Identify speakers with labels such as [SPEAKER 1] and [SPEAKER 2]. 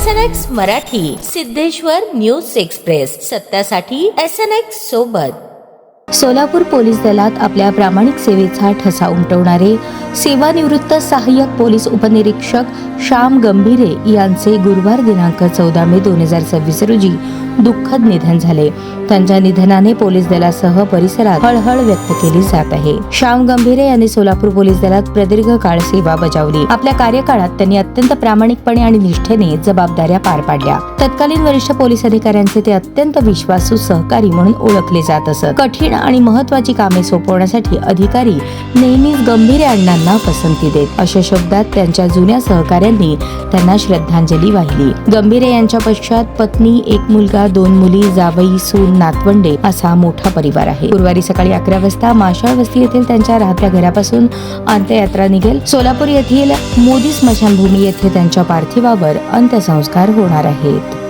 [SPEAKER 1] SNX Marathi, Siddheshwar news express, सत्यासाठी SNX सोबत. Solapur police दलात आपल्या प्रामाणिक सेवेचा ठसा उमटवणारे सेवानिवृत्त सहाय्यक पोलीस उपनिरीक्षक श्याम गंभीरे यांचे गुरुवार दिनांक 14 मे 2026 रोजी दुःखद निधन झाले. त्यांच्या निधनाने पोलीस दलासह परिसरात हळहळ व्यक्त केली जात आहे. श्याम गंभीरे यांनी सोलापूर पोलीस दलात प्रदीर्घ काळ सेवा बजावली. आपल्या कार्यकाळात त्यांनी अत्यंत प्रामाणिकपणे आणि निष्ठेने जबाबदाऱ्या पार पाडल्या. तत्कालीन वरिष्ठ पोलीस अधिकाऱ्यांचे ते अत्यंत विश्वासू सहकारी म्हणून ओळखले जात असत. कठीण आणि महत्त्वाची कामे सोपवण्यासाठी अधिकारी नेहमीच गंभीरे अण्णांना पसंती देत. अशा शब्दात त्यांच्या जुन्या सहकाऱ्यांनी त्यांना श्रद्धांजली वाहिली. गंभीरे यांच्या पश्चात पत्नी, एक मुलगा, 2 मुली, जावई, सून, नातवंडे असा मोठा परिवार आहे. गुरुवारी सकाळी 11 वाजता माशाळ वस्ती येथील त्यांच्या राहत्या घरापासून अंत्ययात्रा निघेल. सोलापूर येथील मोदी स्मशानभूमी येथे त्यांच्या पार्थिवावर अंत्यसंस्कार होणार आहेत.